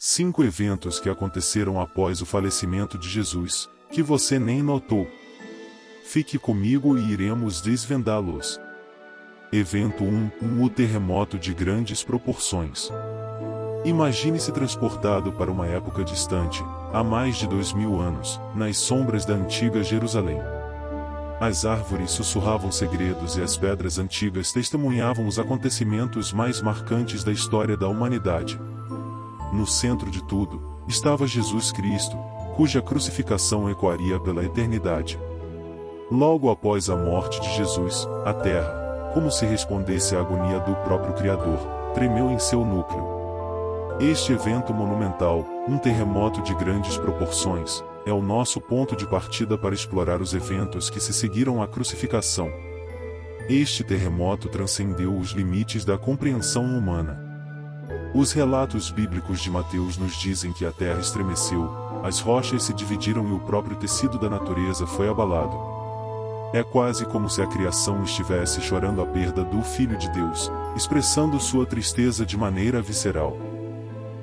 5 eventos que aconteceram após o falecimento de Jesus, que você nem notou. Fique comigo e iremos desvendá-los. Evento 1. O terremoto de grandes proporções. Imagine-se transportado para uma época distante, há mais de 2000 anos, nas sombras da antiga Jerusalém. As árvores sussurravam segredos e as pedras antigas testemunhavam os acontecimentos mais marcantes da história da humanidade. No centro de tudo, estava Jesus Cristo, cuja crucificação ecoaria pela eternidade. Logo após a morte de Jesus, a terra, como se respondesse à agonia do próprio Criador, tremeu em seu núcleo. Este evento monumental, um terremoto de grandes proporções, é o nosso ponto de partida para explorar os eventos que se seguiram à crucificação. Este terremoto transcendeu os limites da compreensão humana. Os relatos bíblicos de Mateus nos dizem que a terra estremeceu, as rochas se dividiram e o próprio tecido da natureza foi abalado. É quase como se a criação estivesse chorando a perda do Filho de Deus, expressando sua tristeza de maneira visceral.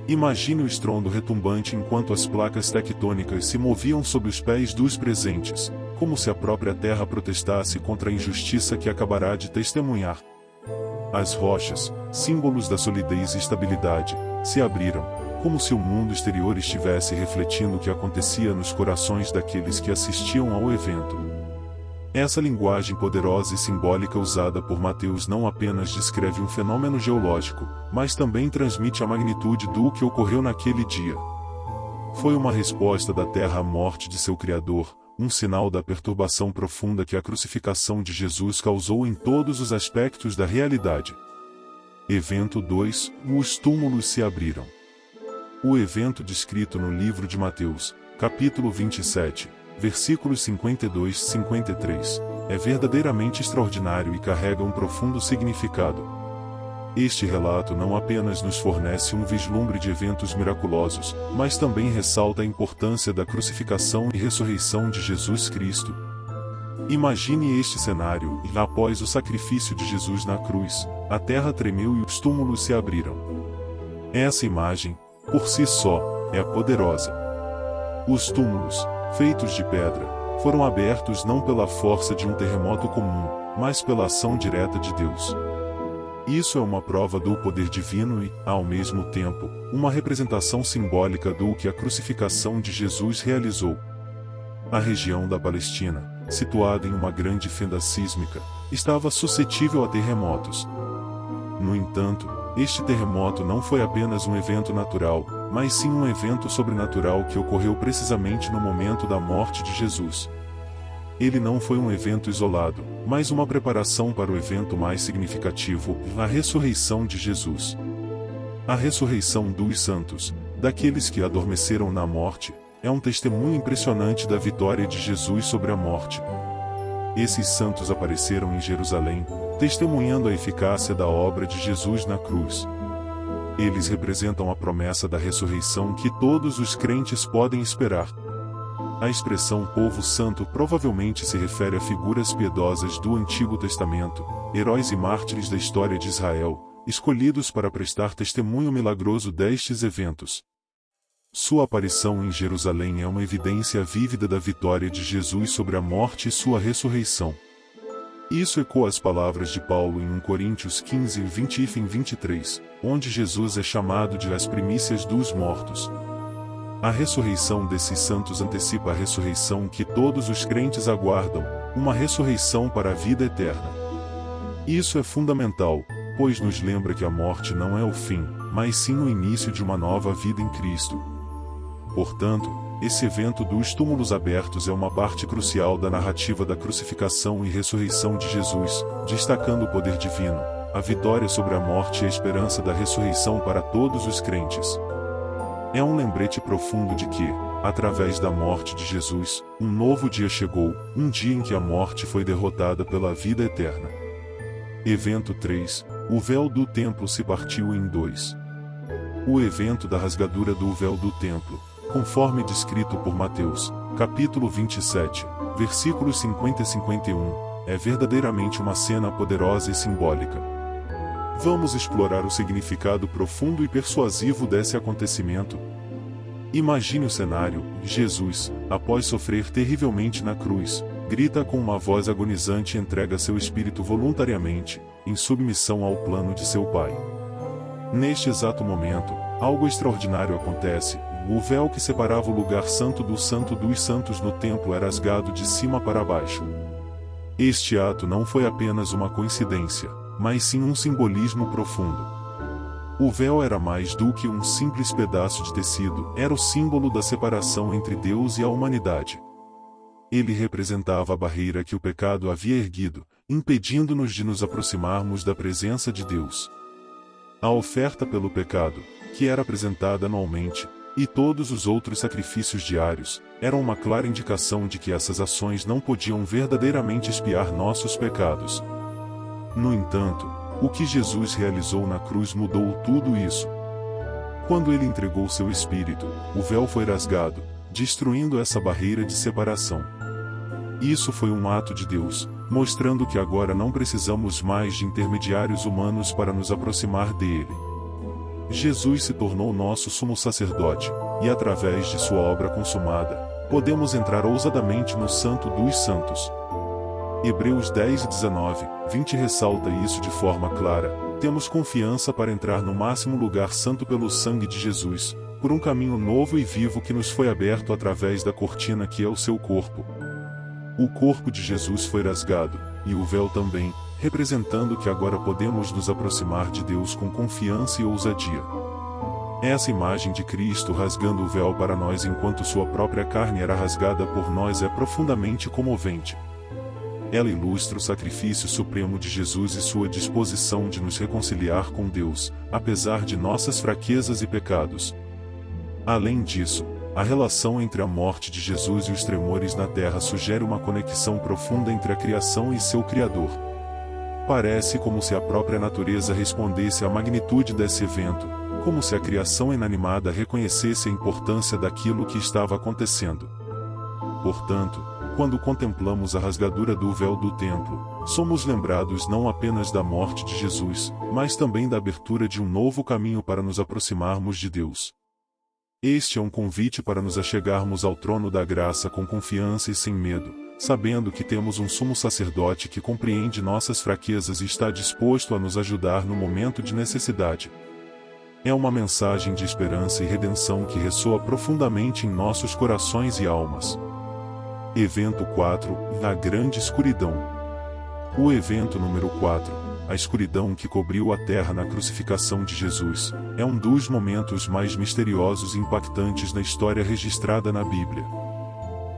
Imagine o estrondo retumbante enquanto as placas tectônicas se moviam sob os pés dos presentes, como se a própria terra protestasse contra a injustiça que acabará de testemunhar. As rochas, símbolos da solidez e estabilidade, se abriram, como se o mundo exterior estivesse refletindo o que acontecia nos corações daqueles que assistiam ao evento. Essa linguagem poderosa e simbólica usada por Mateus não apenas descreve um fenômeno geológico, mas também transmite a magnitude do que ocorreu naquele dia. Foi uma resposta da terra à morte de seu Criador, um sinal da perturbação profunda que a crucificação de Jesus causou em todos os aspectos da realidade. Evento 2. Os túmulos se abriram. O evento descrito no livro de Mateus, capítulo 27, versículos 52 e 53, é verdadeiramente extraordinário e carrega um profundo significado. Este relato não apenas nos fornece um vislumbre de eventos miraculosos, mas também ressalta a importância da crucificação e ressurreição de Jesus Cristo. Imagine este cenário, e após o sacrifício de Jesus na cruz, a terra tremeu e os túmulos se abriram. Essa imagem, por si só, é poderosa. Os túmulos, feitos de pedra, foram abertos não pela força de um terremoto comum, mas pela ação direta de Deus. Isso é uma prova do poder divino e, ao mesmo tempo, uma representação simbólica do que a crucificação de Jesus realizou. A região da Palestina, situada em uma grande fenda sísmica, estava suscetível a terremotos. No entanto, este terremoto não foi apenas um evento natural, mas sim um evento sobrenatural que ocorreu precisamente no momento da morte de Jesus. Ele não foi um evento isolado, mas uma preparação para o evento mais significativo, a ressurreição de Jesus. A ressurreição dos santos, daqueles que adormeceram na morte, é um testemunho impressionante da vitória de Jesus sobre a morte. Esses santos apareceram em Jerusalém, testemunhando a eficácia da obra de Jesus na cruz. Eles representam a promessa da ressurreição que todos os crentes podem esperar. A expressão povo santo provavelmente se refere a figuras piedosas do Antigo Testamento, heróis e mártires da história de Israel, escolhidos para prestar testemunho milagroso destes eventos. Sua aparição em Jerusalém é uma evidência vívida da vitória de Jesus sobre a morte e sua ressurreição. Isso ecoa as palavras de Paulo em 1 Coríntios 15, 20 e 23, onde Jesus é chamado de as primícias dos mortos. A ressurreição desses santos antecipa a ressurreição que todos os crentes aguardam, uma ressurreição para a vida eterna. Isso é fundamental, pois nos lembra que a morte não é o fim, mas sim o início de uma nova vida em Cristo. Portanto, esse evento dos túmulos abertos é uma parte crucial da narrativa da crucificação e ressurreição de Jesus, destacando o poder divino, a vitória sobre a morte e a esperança da ressurreição para todos os crentes. É um lembrete profundo de que, através da morte de Jesus, um novo dia chegou, um dia em que a morte foi derrotada pela vida eterna. Evento 3. O véu do templo se partiu em dois. O evento da rasgadura do véu do templo, conforme descrito por Mateus, capítulo 27, versículos 50 e 51, é verdadeiramente uma cena poderosa e simbólica. Vamos explorar o significado profundo e persuasivo desse acontecimento. Imagine o cenário: Jesus, após sofrer terrivelmente na cruz, grita com uma voz agonizante e entrega seu espírito voluntariamente, em submissão ao plano de seu Pai. Neste exato momento, algo extraordinário acontece. O véu que separava o lugar santo dos santos no templo era rasgado de cima para baixo. Este ato não foi apenas uma coincidência, mas sim um simbolismo profundo. O véu era mais do que um simples pedaço de tecido, era o símbolo da separação entre Deus e a humanidade. Ele representava a barreira que o pecado havia erguido, impedindo-nos de nos aproximarmos da presença de Deus. A oferta pelo pecado, que era apresentada anualmente, e todos os outros sacrifícios diários, eram uma clara indicação de que essas ações não podiam verdadeiramente expiar nossos pecados. No entanto, o que Jesus realizou na cruz mudou tudo isso. Quando ele entregou seu espírito, o véu foi rasgado, destruindo essa barreira de separação. Isso foi um ato de Deus, mostrando que agora não precisamos mais de intermediários humanos para nos aproximar dele. Jesus se tornou nosso sumo sacerdote, e através de sua obra consumada, podemos entrar ousadamente no Santo dos Santos. Hebreus 10:19-20 ressalta isso de forma clara: temos confiança para entrar no máximo lugar santo pelo sangue de Jesus, por um caminho novo e vivo que nos foi aberto através da cortina que é o seu corpo. O corpo de Jesus foi rasgado, e o véu também, representando que agora podemos nos aproximar de Deus com confiança e ousadia. Essa imagem de Cristo rasgando o véu para nós enquanto sua própria carne era rasgada por nós é profundamente comovente. Ela ilustra o sacrifício supremo de Jesus e sua disposição de nos reconciliar com Deus, apesar de nossas fraquezas e pecados. Além disso, a relação entre a morte de Jesus e os tremores na terra sugere uma conexão profunda entre a criação e seu Criador. Parece como se a própria natureza respondesse à magnitude desse evento, como se a criação inanimada reconhecesse a importância daquilo que estava acontecendo. Portanto, quando contemplamos a rasgadura do véu do templo, somos lembrados não apenas da morte de Jesus, mas também da abertura de um novo caminho para nos aproximarmos de Deus. Este é um convite para nos achegarmos ao trono da graça com confiança e sem medo, sabendo que temos um sumo sacerdote que compreende nossas fraquezas e está disposto a nos ajudar no momento de necessidade. É uma mensagem de esperança e redenção que ressoa profundamente em nossos corações e almas. Evento 4, a grande escuridão. O evento número 4, a escuridão que cobriu a terra na crucificação de Jesus, é um dos momentos mais misteriosos e impactantes na história registrada na Bíblia.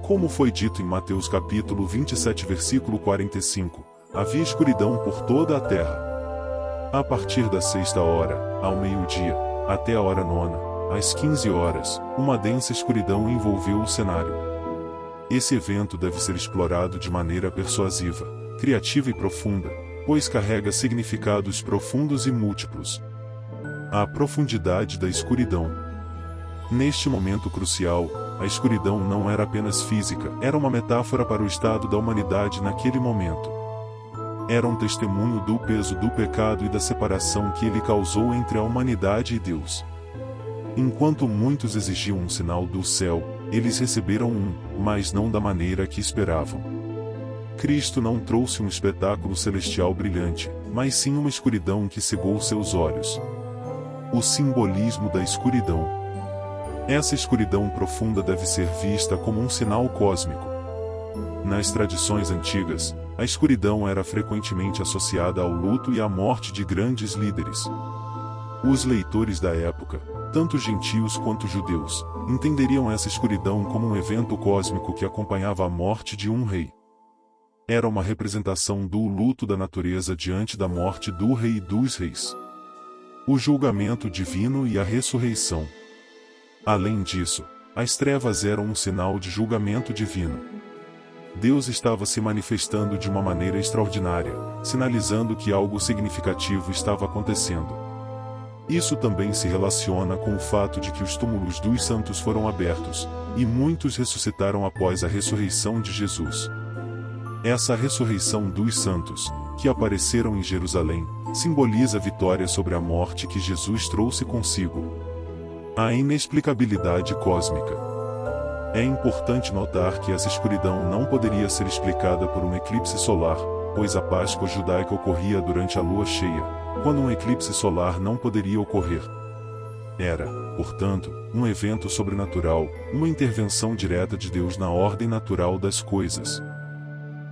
Como foi dito em Mateus capítulo 27 versículo 45, havia escuridão por toda a terra. A partir da 6ª hora, ao meio-dia, até a hora 9ª, às 15 horas, uma densa escuridão envolveu o cenário. Esse evento deve ser explorado de maneira persuasiva, criativa e profunda, pois carrega significados profundos e múltiplos. A profundidade da escuridão. Neste momento crucial, a escuridão não era apenas física, era uma metáfora para o estado da humanidade naquele momento. Era um testemunho do peso do pecado e da separação que ele causou entre a humanidade e Deus. Enquanto muitos exigiam um sinal do céu, eles receberam um, mas não da maneira que esperavam. Cristo não trouxe um espetáculo celestial brilhante, mas sim uma escuridão que cegou seus olhos. O simbolismo da escuridão. Essa escuridão profunda deve ser vista como um sinal cósmico. Nas tradições antigas, a escuridão era frequentemente associada ao luto e à morte de grandes líderes. Os leitores da época, tanto gentios quanto judeus, entenderiam essa escuridão como um evento cósmico que acompanhava a morte de um rei. Era uma representação do luto da natureza diante da morte do Rei dos Reis. O julgamento divino e a ressurreição. Além disso, as trevas eram um sinal de julgamento divino. Deus estava se manifestando de uma maneira extraordinária, sinalizando que algo significativo estava acontecendo. Isso também se relaciona com o fato de que os túmulos dos santos foram abertos, e muitos ressuscitaram após a ressurreição de Jesus. Essa ressurreição dos santos, que apareceram em Jerusalém, simboliza a vitória sobre a morte que Jesus trouxe consigo. A inexplicabilidade cósmica. É importante notar que essa escuridão não poderia ser explicada por um eclipse solar, pois a Páscoa judaica ocorria durante a lua cheia, quando um eclipse solar não poderia ocorrer. Era, portanto, um evento sobrenatural, uma intervenção direta de Deus na ordem natural das coisas.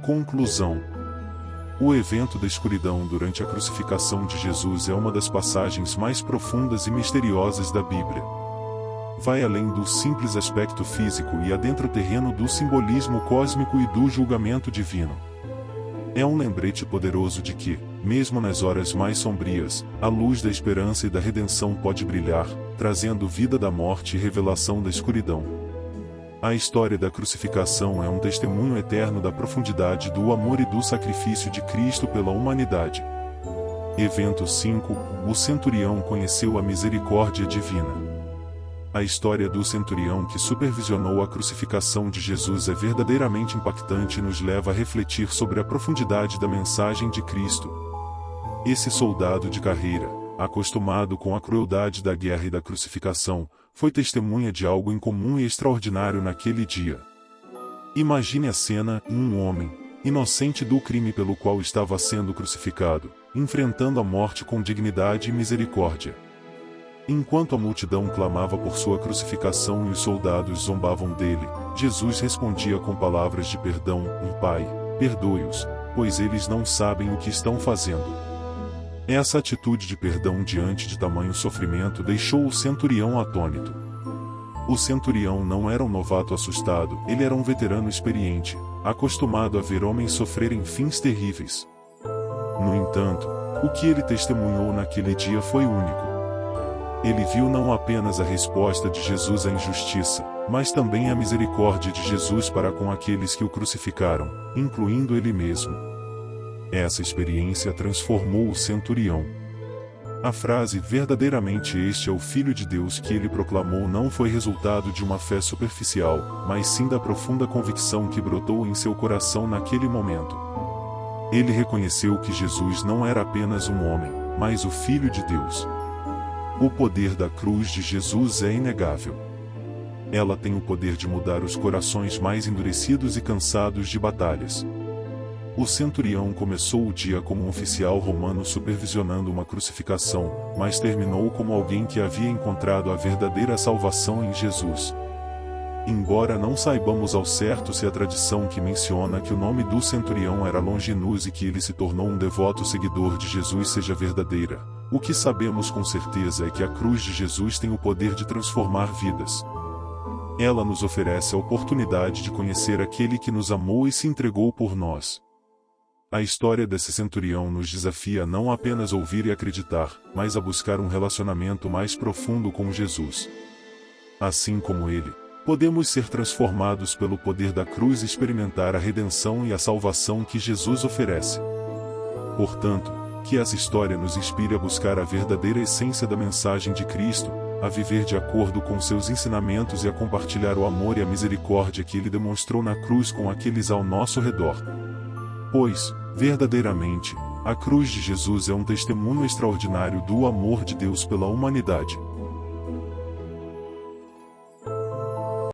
Conclusão. O evento da escuridão durante a crucificação de Jesus é uma das passagens mais profundas e misteriosas da Bíblia. Vai além do simples aspecto físico e adentra o terreno do simbolismo cósmico e do julgamento divino. É um lembrete poderoso de que, mesmo nas horas mais sombrias, a luz da esperança e da redenção pode brilhar, trazendo vida da morte e revelação da escuridão. A história da crucificação é um testemunho eterno da profundidade do amor e do sacrifício de Cristo pela humanidade. Evento 5. O centurião conheceu a misericórdia divina. A história do centurião que supervisionou a crucificação de Jesus é verdadeiramente impactante e nos leva a refletir sobre a profundidade da mensagem de Cristo. Esse soldado de carreira, acostumado com a crueldade da guerra e da crucificação, foi testemunha de algo incomum e extraordinário naquele dia. Imagine a cena: um homem, inocente do crime pelo qual estava sendo crucificado, enfrentando a morte com dignidade e misericórdia. Enquanto a multidão clamava por sua crucificação e os soldados zombavam dele, Jesus respondia com palavras de perdão: Pai, perdoe-os, pois eles não sabem o que estão fazendo. Essa atitude de perdão diante de tamanho sofrimento deixou o centurião atônito. O centurião não era um novato assustado, ele era um veterano experiente, acostumado a ver homens sofrerem fins terríveis. No entanto, o que ele testemunhou naquele dia foi único. Ele viu não apenas a resposta de Jesus à injustiça, mas também a misericórdia de Jesus para com aqueles que o crucificaram, incluindo ele mesmo. Essa experiência transformou o centurião. A frase "verdadeiramente este é o Filho de Deus" que ele proclamou não foi resultado de uma fé superficial, mas sim da profunda convicção que brotou em seu coração naquele momento. Ele reconheceu que Jesus não era apenas um homem, mas o Filho de Deus. O poder da cruz de Jesus é inegável. Ela tem o poder de mudar os corações mais endurecidos e cansados de batalhas. O centurião começou o dia como um oficial romano supervisionando uma crucificação, mas terminou como alguém que havia encontrado a verdadeira salvação em Jesus. Embora não saibamos ao certo se a tradição que menciona que o nome do centurião era Longinus e que ele se tornou um devoto seguidor de Jesus seja verdadeira, o que sabemos com certeza é que a cruz de Jesus tem o poder de transformar vidas. Ela nos oferece a oportunidade de conhecer aquele que nos amou e se entregou por nós. A história desse centurião nos desafia a não apenas ouvir e acreditar, mas a buscar um relacionamento mais profundo com Jesus. Assim como ele, podemos ser transformados pelo poder da cruz e experimentar a redenção e a salvação que Jesus oferece. Portanto, que essa história nos inspire a buscar a verdadeira essência da mensagem de Cristo, a viver de acordo com seus ensinamentos e a compartilhar o amor e a misericórdia que ele demonstrou na cruz com aqueles ao nosso redor. Pois, verdadeiramente, a cruz de Jesus é um testemunho extraordinário do amor de Deus pela humanidade.